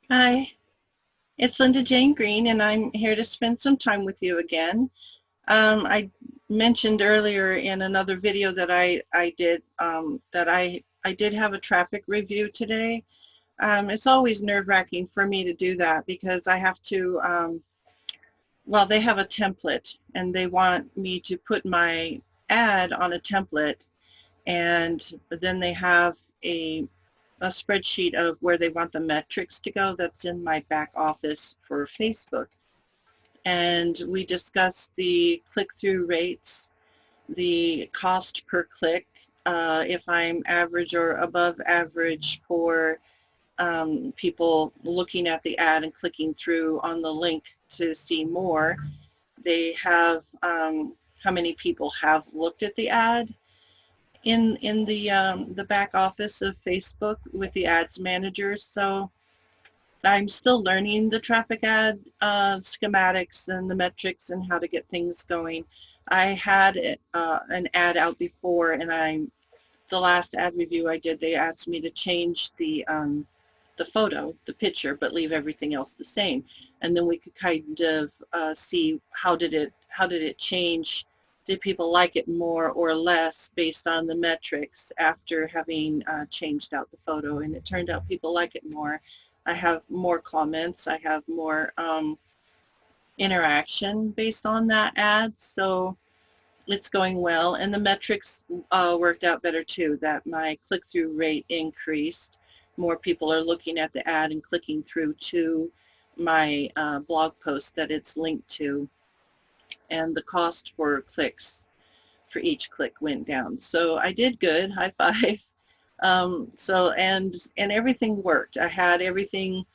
Hi, it's Linda Jane Green, and I'm here to spend some time with you again. I mentioned earlier in another video that I did that I did have a traffic review today. It's always nerve-wracking for me to do that because I have to, well, they have a template, and they want me to put my ad on a template, and then they have a spreadsheet of where they want the metrics to go that's in my back office for Facebook. And we discussed the click-through rates, the cost per click, if I'm average or above average for people looking at the ad and clicking through on the link to see more. They have how many people have looked at the ad in the back office of Facebook with the ads managers. So I'm still learning the traffic ad schematics and the metrics and how to get things going. I had an ad out before, and the last ad review I did, they asked me to change the photo, the picture, but leave everything else the same. And then we could kind of see how did it change. Did people like it more or less based on the metrics after having changed out the photo? And it turned out people like it more. I have more comments. I have more interaction based on that ad. So it's going well. And the metrics worked out better too, that my click-through rate increased. More people are looking at the ad and clicking through to my blog post that it's linked to. And the cost for clicks for each click went down. So I did good, high five. And everything worked. I had everything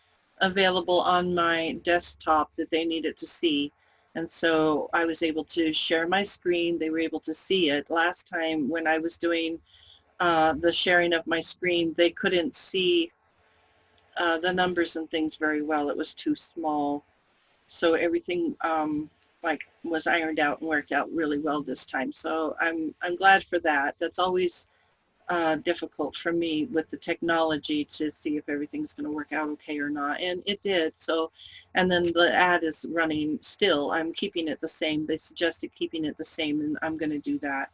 available on my desktop that they needed to see. And so I was able to share my screen. They were able to see it. Last time when I was doing the sharing of my screen, they couldn't see the numbers and things very well. It was too small. So everything was ironed out and worked out really well this time. So I'm glad for that. That's always difficult for me with the technology to see if everything's going to work out okay or not, and it did. So, and then the ad is running still. I'm keeping it the same. They suggested keeping it the same, and I'm going to do that.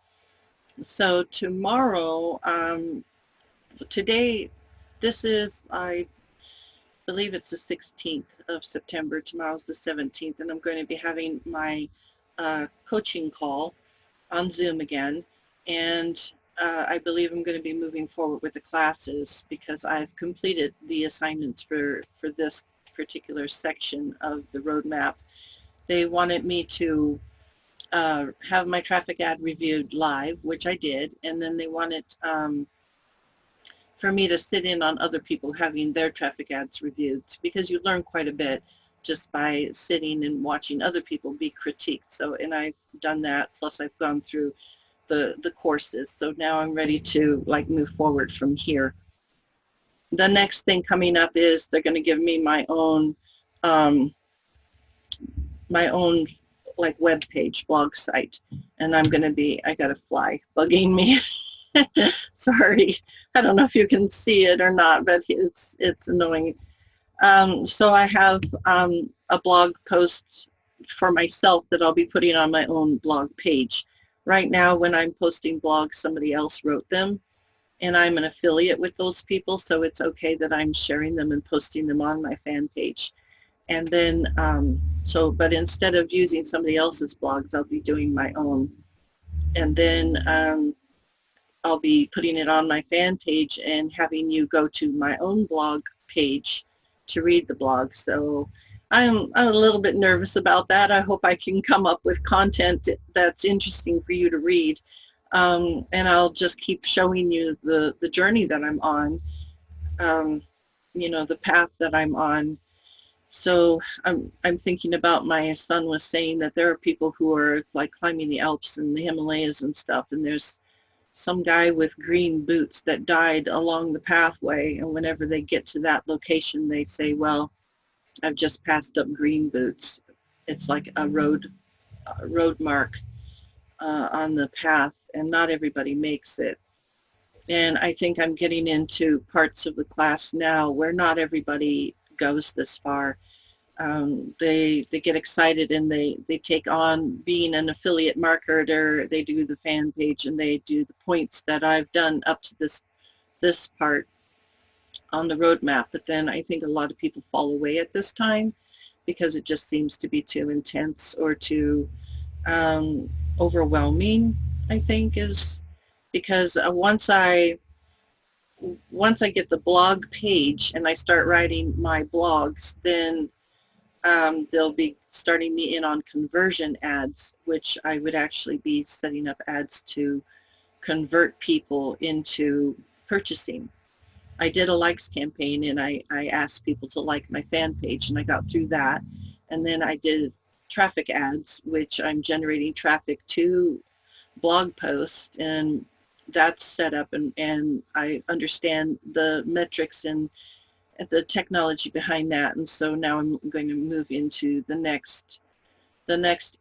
So tomorrow, today, this is, I believe it's the 16th of September. Tomorrow's the 17th, and I'm going to be having my coaching call on Zoom again, and I believe I'm going to be moving forward with the classes because I've completed the assignments for this particular section of the roadmap. They wanted me to have my traffic ad reviewed live, which I did, and then they wanted for me to sit in on other people having their traffic ads reviewed, because you learn quite a bit just by sitting and watching other people be critiqued. So, and I've done that, plus I've gone through the courses. So now I'm ready to move forward from here. The next thing coming up is they're going to give me my own web page, blog site, and I'm going to be, I got a fly bugging me. Sorry, I don't know if you can see it or not, but it's annoying. So I have a blog post for myself that I'll be putting on my own blog page. Right now, when I'm posting blogs, somebody else wrote them, and I'm an affiliate with those people, so it's okay that I'm sharing them and posting them on my fan page. And then, but instead of using somebody else's blogs, I'll be doing my own. And then I'll be putting it on my fan page and having you go to my own blog page to read the blog. So I'm a little bit nervous about that. I hope I can come up with content that's interesting for you to read. And I'll just keep showing you the journey that I'm on, the path that I'm on. So I'm thinking about, my son was saying that there are people who are climbing the Alps and the Himalayas and stuff, and there's some guy with green boots that died along the pathway, and whenever they get to that location, they say, well, I've just passed up green boots. It's like a road mark on the path, and not everybody makes it. And I think I'm getting into parts of the class now where not everybody goes this far. They get excited and they take on being an affiliate marketer. They do the fan page and they do the points that I've done up to this part on the roadmap. But then I think a lot of people fall away at this time because it just seems to be too intense or too overwhelming, I think, is because once I get the blog page and I start writing my blogs, then they'll be starting me in on conversion ads, which I would actually be setting up ads to convert people into purchasing. I did a likes campaign and I asked people to like my fan page and I got through that. And then I did traffic ads, which I'm generating traffic to blog posts, and that's set up and I understand the metrics and the technology behind that. And so now I'm going to move into the next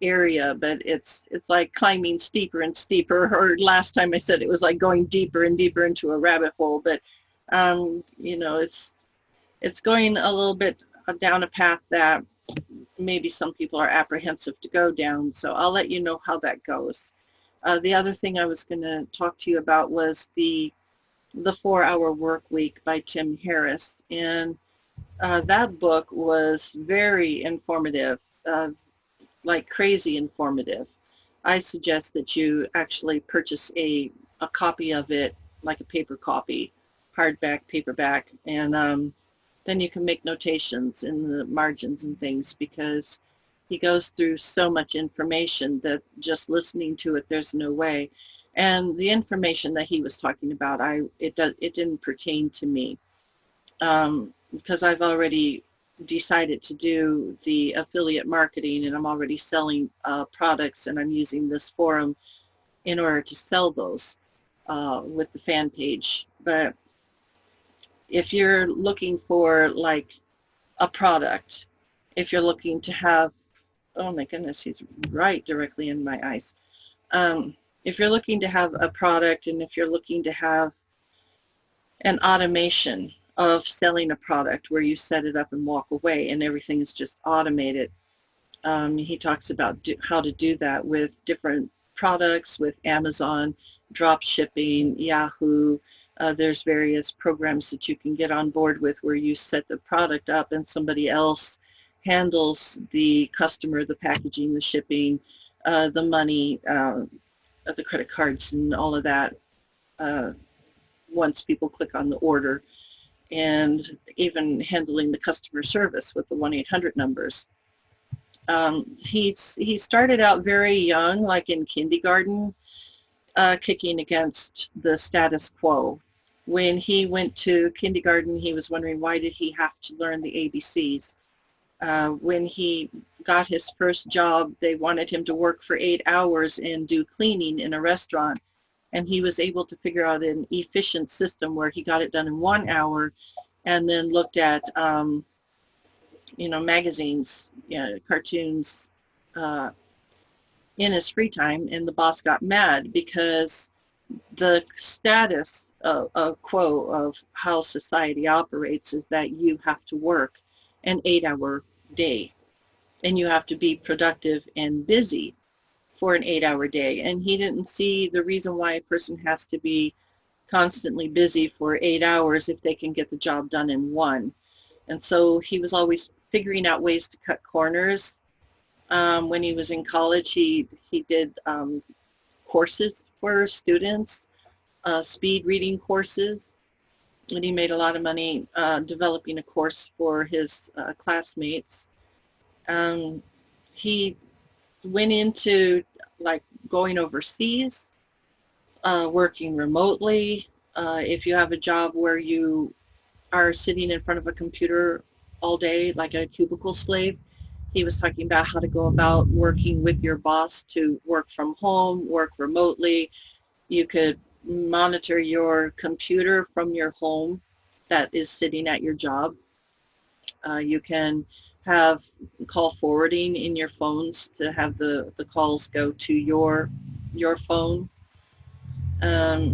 area, but it's like climbing steeper and steeper, or last time I said it was like going deeper and deeper into a rabbit hole, but it's going a little bit down a path that maybe some people are apprehensive to go down. So I'll let you know how that goes. The other thing I was going to talk to you about was the 4-Hour Work Week by Tim Ferriss, and that book was very informative, like crazy informative. I suggest that you actually purchase a copy of it, like a paper copy, hardback, paperback, and then you can make notations in the margins and things, because he goes through so much information that just listening to it, there's no way. And the information that he was talking about, it didn't pertain to me, because I've already decided to do the affiliate marketing, and I'm already selling products, and I'm using this forum in order to sell those with the fan page. But if you're looking for like a product, if you're looking to have, oh my goodness, he's right directly in my eyes. If you're looking to have a product, and if you're looking to have an automation of selling a product where you set it up and walk away and everything is just automated, he talks about how to do that with different products, with Amazon, drop shipping, Yahoo. There's various programs that you can get on board with where you set the product up and somebody else handles the customer, the packaging, the shipping, the money, the credit cards and all of that once people click on the order, and even handling the customer service with the 1-800 numbers. He started out very young, like in kindergarten, kicking against the status quo. When he went to kindergarten, he was wondering, why did he have to learn the ABCs? When he got his first job, they wanted him to work for 8 hours and do cleaning in a restaurant. And he was able to figure out an efficient system where he got it done in 1 hour, and then looked at, magazines, cartoons in his free time. And the boss got mad because the status quo of how society operates is that you have to work an 8-hour day, and you have to be productive and busy for an 8-hour day. And he didn't see the reason why a person has to be constantly busy for 8 hours if they can get the job done in 1. And so he was always figuring out ways to cut corners. When he was in college, he did courses for students, speed reading courses, and he made a lot of money developing a course for his classmates. He went into like going overseas, working remotely. If you have a job where you are sitting in front of a computer all day, like a cubicle slave, he was talking about how to go about working with your boss to work from home, work remotely. You could monitor your computer from your home that is sitting at your job. You can have call forwarding in your phones to have the calls go to your phone.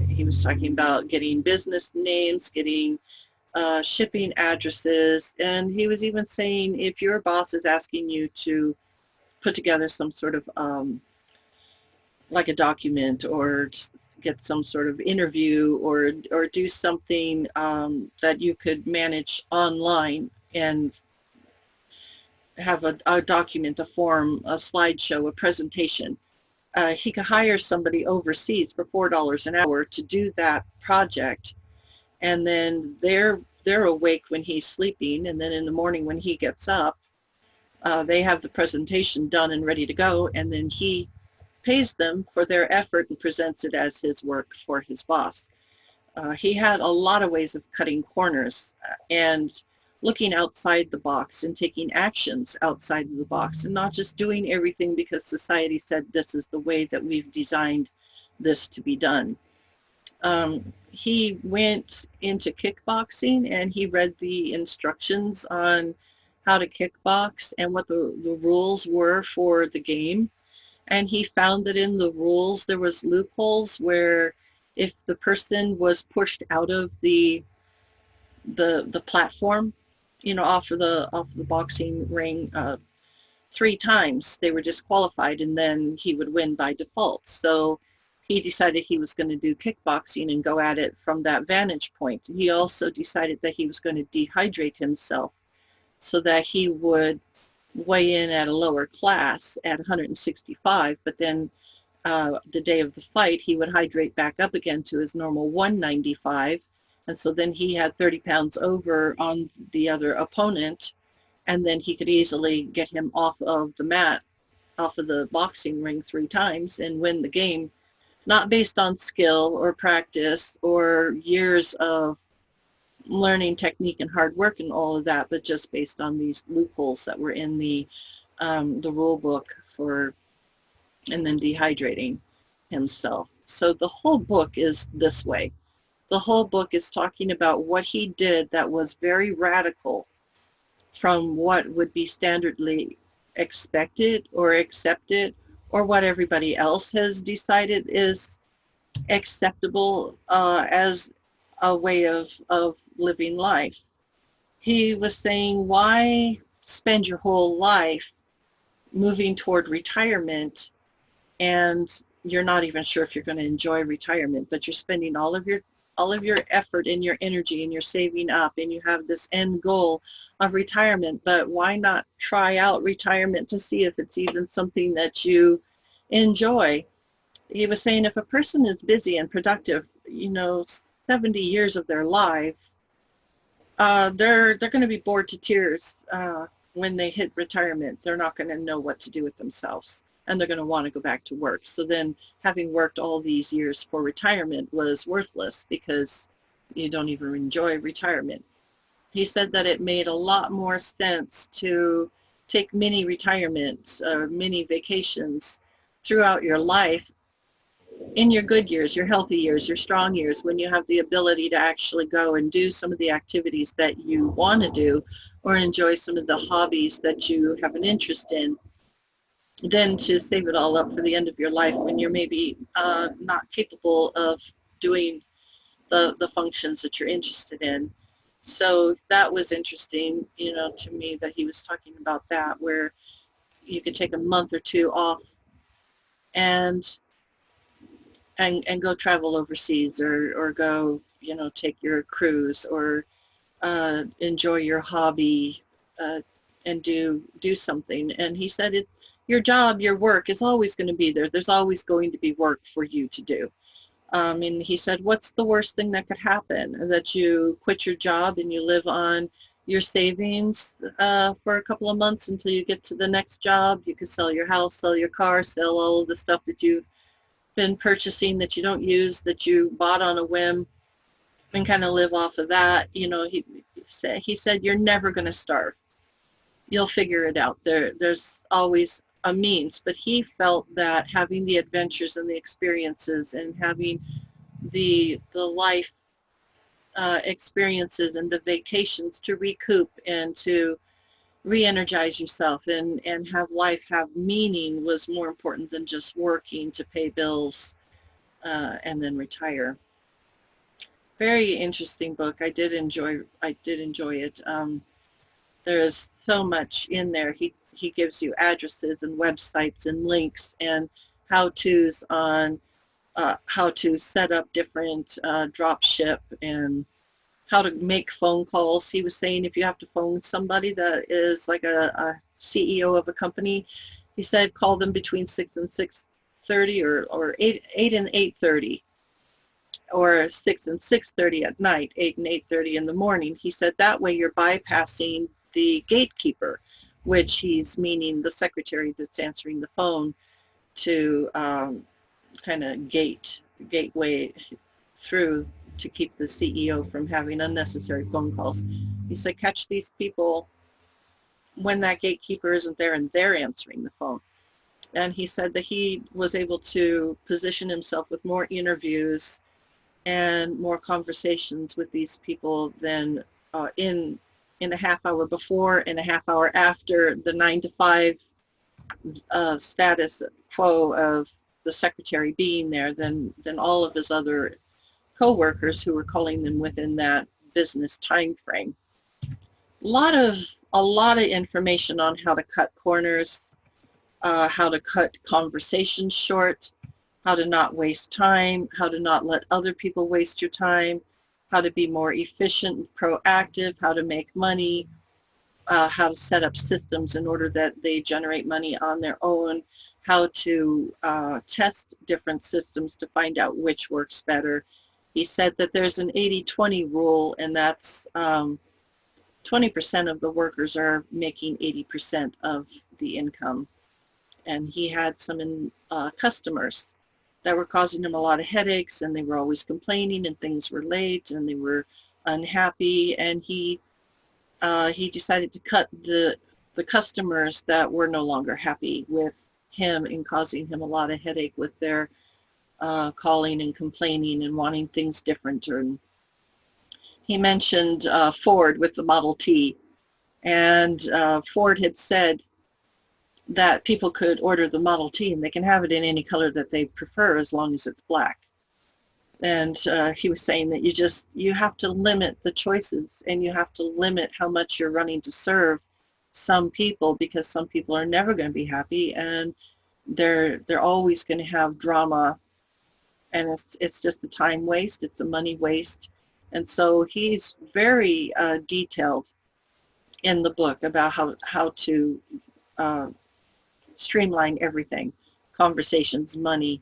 He was talking about getting business names, getting shipping addresses, and he was even saying if your boss is asking you to put together some sort of like a document or get some sort of interview or do something that you could manage online and have a document, a form, a slideshow, a presentation. He could hire somebody overseas for $4 an hour to do that project, and then they're awake when he's sleeping, and then in the morning when he gets up, they have the presentation done and ready to go, and then he pays them for their effort and presents it as his work for his boss. He had a lot of ways of cutting corners and looking outside the box and taking actions outside of the box and not just doing everything because society said this is the way that we've designed this to be done. He went into kickboxing and he read the instructions on how to kickbox and what the rules were for the game. And he found that in the rules there was loopholes where if the person was pushed out of the platform, you know, off of the boxing ring 3 times, they were disqualified, and then he would win by default. So he decided he was going to do kickboxing and go at it from that vantage point. He also decided that he was going to dehydrate himself so that he would weigh in at a lower class at 165, but then the day of the fight he would hydrate back up again to his normal 195, and so then he had 30 pounds over on the other opponent, and then he could easily get him off of the mat, off of the boxing ring 3 times and win the game, not based on skill or practice or years of learning technique and hard work and all of that, but just based on these loopholes that were in the rule book for, and then dehydrating himself. So the whole book is this way. The whole book is talking about what he did that was very radical from what would be standardly expected or accepted, or what everybody else has decided is acceptable as a way of living life. He was saying, why spend your whole life moving toward retirement and you're not even sure if you're going to enjoy retirement, but you're spending all of your effort and your energy and you're saving up and you have this end goal of retirement, but why not try out retirement to see if it's even something that you enjoy? He was saying if a person is busy and productive, 70 years of their life, they're going to be bored to tears when they hit retirement. They're not going to know what to do with themselves, and they're going to want to go back to work. So then having worked all these years for retirement was worthless because you don't even enjoy retirement. He said that it made a lot more sense to take mini retirements or mini vacations throughout your life in your good years, your healthy years, your strong years, when you have the ability to actually go and do some of the activities that you want to do or enjoy some of the hobbies that you have an interest in, than to save it all up for the end of your life when you're maybe not capable of doing the functions that you're interested in. So that was interesting, to me, that he was talking about that, where you could take a month or 2 off and go travel overseas or go, take your cruise or enjoy your hobby and do something. And he said your job, your work is always going to be there. There's always going to be work for you to do. And he said, what's the worst thing that could happen? That you quit your job and you live on your savings for a couple of months until you get to the next job. You could sell your house, sell your car, sell all of the stuff that you've been purchasing that you don't use, that you bought on a whim, and kind of live off of that. He said, you're never going to starve. You'll figure it out. There's always a means. But he felt that having the adventures and the experiences and having the life experiences and the vacations to recoup and to re-energize yourself and have life have meaning was more important than just working to pay bills and then retire. Very interesting book. I did enjoy it. There's so much in there. He gives you addresses and websites and links and how-tos on how to set up different drop ship and how to make phone calls. He was saying if you have to phone somebody that is like a CEO of a company, he said call them between 6 and 6:30 or 8 and 8:30 or 6 and 6:30 at night, 8 and 8:30 in the morning. He said that way you're bypassing the gatekeeper, which he's meaning the secretary that's answering the phone to kind of gateway through to keep the CEO from having unnecessary phone calls. He said catch these people when that gatekeeper isn't there and they're answering the phone. And he said that he was able to position himself with more interviews and more conversations with these people than in a half hour before and a half hour after the 9 to 5 status quo of the secretary being there than all of his other co-workers who were calling them within that business time frame. A lot of information on how to cut corners, how to cut conversations short, how to not waste time, how to not let other people waste your time, how to be more efficient and proactive, how to make money, how to set up systems in order that they generate money on their own, how to test different systems to find out which works better. He said that there's an 80-20 rule, and that's 20% of the workers are making 80% of the income. And he had some customers that were causing him a lot of headaches, and they were always complaining, and things were late, and they were unhappy. And he decided to cut the customers that were no longer happy with him and causing him a lot of headache with their calling and complaining and wanting things different. And he mentioned Ford with the Model T, and Ford had said that people could order the Model T and they can have it in any color that they prefer as long as it's black. And he was saying that you have to limit the choices, and you have to limit how much you're running to serve some people, because some people are never going to be happy, and they're always going to have drama, and it's just a time waste, it's a money waste. And so he's very detailed in the book about how to streamline everything: conversations, money,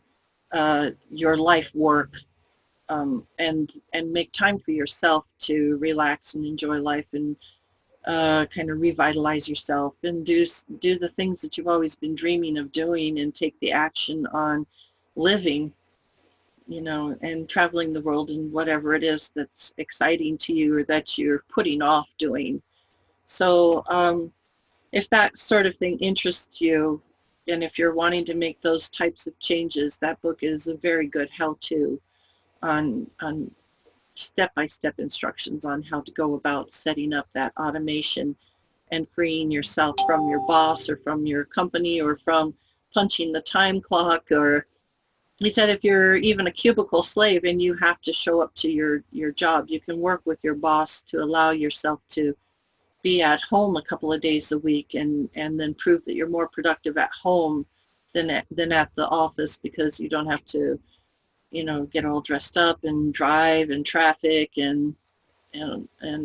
your life work, and make time for yourself to relax and enjoy life and kind of revitalize yourself and do the things that you've always been dreaming of doing, and take the action on living, and traveling the world and whatever it is that's exciting to you or that you're putting off doing. So if that sort of thing interests you, and if you're wanting to make those types of changes, that book is a very good how-to on step-by-step instructions on how to go about setting up that automation and freeing yourself from your boss or from your company or from punching the time clock. Or he said if you're even a cubicle slave and you have to show up to your job, you can work with your boss to allow yourself to be at home a couple of days a week, and then prove that you're more productive at home than at the office, because you don't have to get all dressed up and drive and traffic and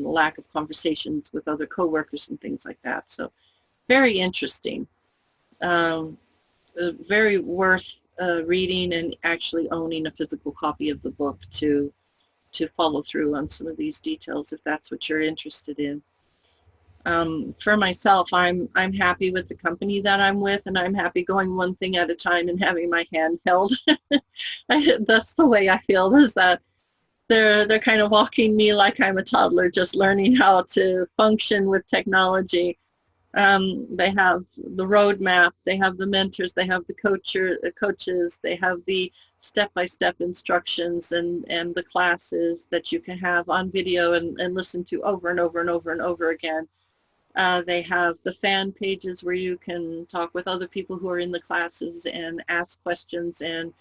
lack of conversations with other coworkers and things like that. So very interesting. Very worth reading and actually owning a physical copy of the book to follow through on some of these details if that's what you're interested in. For myself, I'm happy with the company that I'm with, and I'm happy going one thing at a time and having my hand held. That's the way I feel, is that they're kind of walking me like I'm a toddler, just learning how to function with technology. They have the roadmap, they have the mentors, they have the coaches, they have the step-by-step instructions and the classes that you can have on video and listen to over and over and over and over again. They have the fan pages where you can talk with other people who are in the classes and ask questions and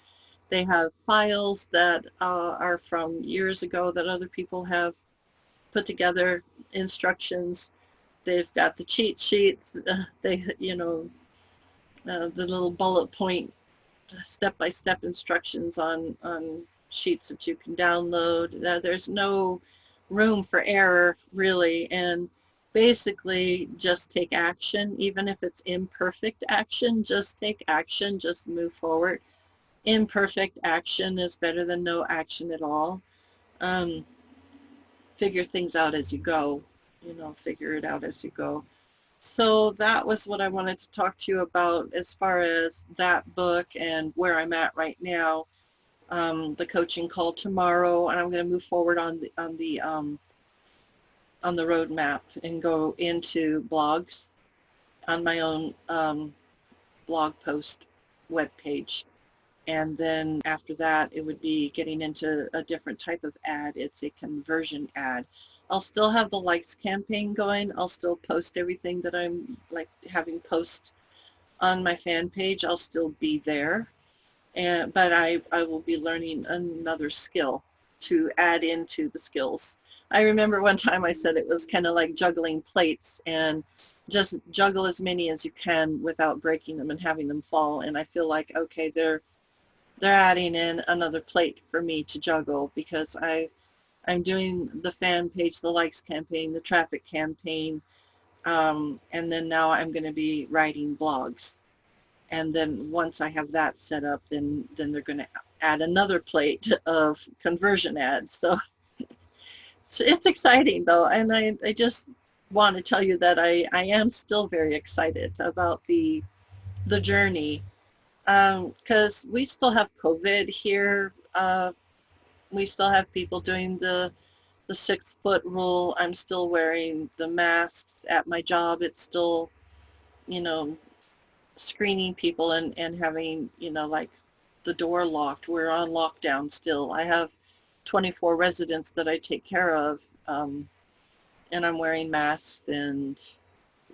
They have files that are from years ago that other people have put together, instructions. They've got the cheat sheets. The little bullet point, step-by-step instructions on sheets that you can download. There's no room for error, really, and basically just take action. Even if it's imperfect action, just take action, just move forward. Imperfect action is better than no action at all. Figure things out as you go, figure it out as you go. So that was what I wanted to talk to you about as far as that book and where I'm at right now. The coaching call tomorrow, and I'm going to move forward on the roadmap and go into blogs on my own blog post webpage. And then after that, it would be getting into a different type of ad. It's a conversion ad. I'll still have the likes campaign going. I'll still post everything that I'm like having post on my fan page. I'll still be there. But I will be learning another skill to add into the skills. I remember one time I said it was kind of like juggling plates, and just juggle as many as you can without breaking them and having them fall. And I feel like, okay, they're adding in another plate for me to juggle, because I'm doing the fan page, the likes campaign, the traffic campaign, and then now I'm going to be writing blogs. And then once I have that set up, then they're going to add another plate of conversion ads. So it's exciting, though, and I just want to tell you that I am still very excited about the journey, because we still have COVID here. We still have people doing the 6-foot rule. I'm still wearing the masks at my job. It's still, screening people and having, like the door locked. We're on lockdown still. I have 24 residents that I take care of, and I'm wearing masks, and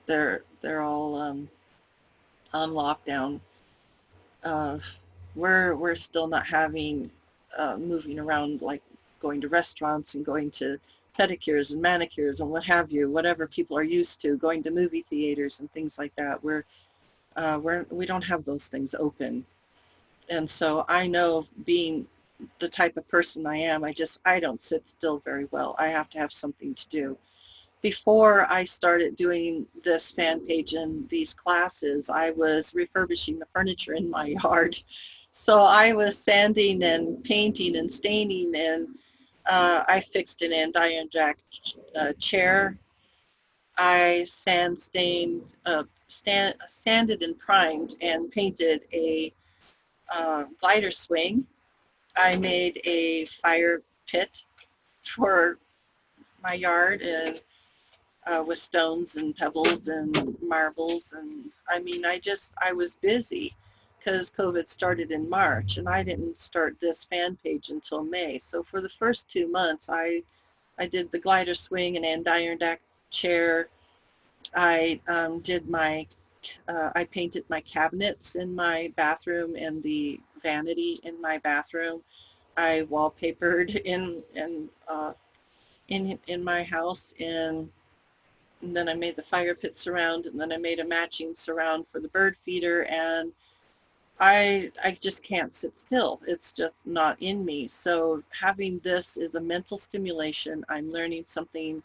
they're all on lockdown. We're still not having moving around, like going to restaurants and going to pedicures and manicures and what have you, whatever people are used to, going to movie theaters and things like that. We don't have those things open. And so I know, being the type of person I am, I don't sit still very well. I have to have something to do. Before I started doing this fan page and these classes, I was refurbishing the furniture in my yard. So I was sanding and painting and staining, and I fixed an andiron jack chair. I sanded and primed and painted a glider swing. I made a fire pit for my yard, and with stones and pebbles and marbles, and I was busy because COVID started in March, and I didn't start this fan page until May. So for the first 2 months, I did the glider swing and andiron jack chair. I painted my cabinets in my bathroom and the vanity in my bathroom. I wallpapered in my house, and then I made the fire pit surround, and then I made a matching surround for the bird feeder, and I just can't sit still. It's just not in me. So having this is a mental stimulation. I'm learning something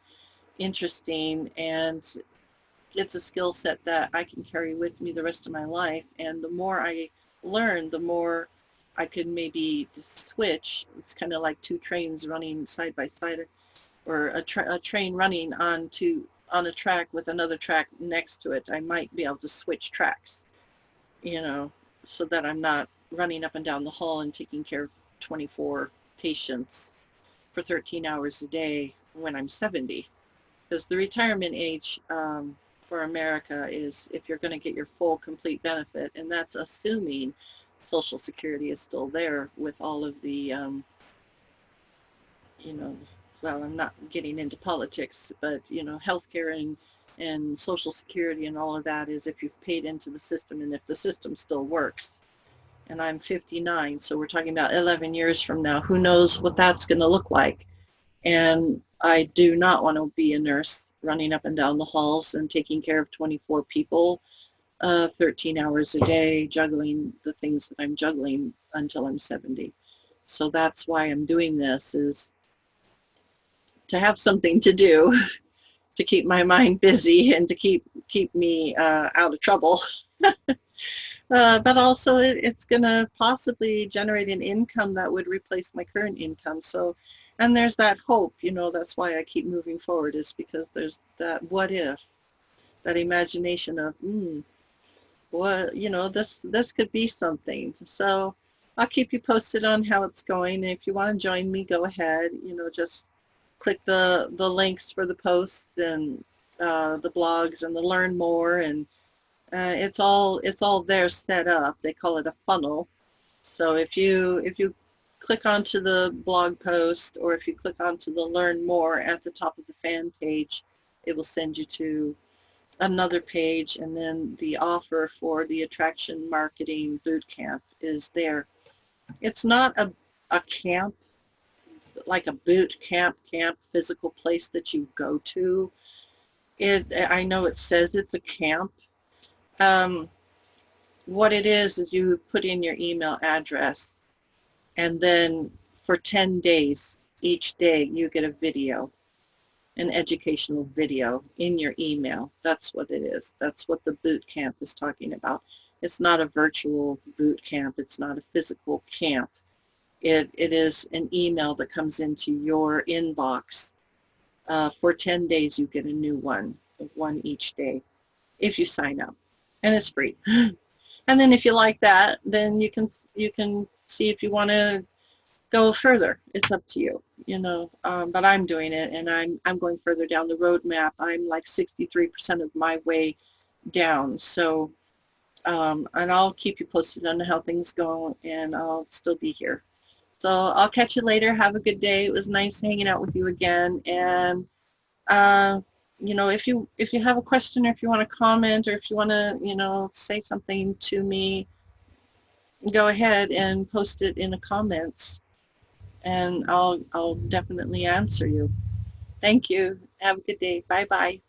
interesting, and it's a skill set that I can carry with me the rest of my life. And the more I learn, the more I could maybe switch. It's kind of like two trains running side by side, or a train running on a track with another track next to it. I might be able to switch tracks, so that I'm not running up and down the hall and taking care of 24 patients for 13 hours a day when I'm 70. Because the retirement age for America is, if you're going to get your full, complete benefit, and that's assuming Social Security is still there with all of the, well, I'm not getting into politics, but, healthcare and Social Security and all of that is if you've paid into the system and if the system still works. and I'm 59, so we're talking about 11 years from now. Who knows what that's going to look like? And I do not want to be a nurse running up and down the halls and taking care of 24 people 13 hours a day, juggling the things that I'm juggling until I'm 70. So that's why I'm doing this, is to have something to do to keep my mind busy and to keep me out of trouble. But also it's going to possibly generate an income that would replace my current income. So, and there's that hope, you know, that's why I keep moving forward, is because there's that what if, that imagination of, what, you know, this could be something. So I'll keep you posted on how it's going. And if you want to join me, go ahead, you know, just click the links for the posts and the blogs and the learn more, and it's all there set up. They call it a funnel. So if you click onto the blog post, or if you click onto the learn more at the top of the fan page, it will send you to another page, and then the offer for the Attraction Marketing Bootcamp is there. It's not a camp, like a boot camp physical place that you go to. I know it says it's a camp. What it is you put in your email address, and then for 10 days, each day you get a video, an educational video in your email. That's what it is. That's what the boot camp is talking about. It's not a virtual boot camp. It's not a physical camp. It is an email that comes into your inbox. For 10 days you get a new one each day if you sign up, and it's free. And then if you like that, then you can see if you want to go further. It's up to you, you know. But I'm doing it, and I'm going further down the roadmap. I'm like 63% of my way down. So, and I'll keep you posted on how things go, and I'll still be here. So I'll catch you later. Have a good day. It was nice hanging out with you again. And you know, if you have a question, or if you want to comment, or if you want to, you know, say something to me, go ahead and post it in the comments, and I'll definitely answer you. Thank you. Have a good day. Bye-bye.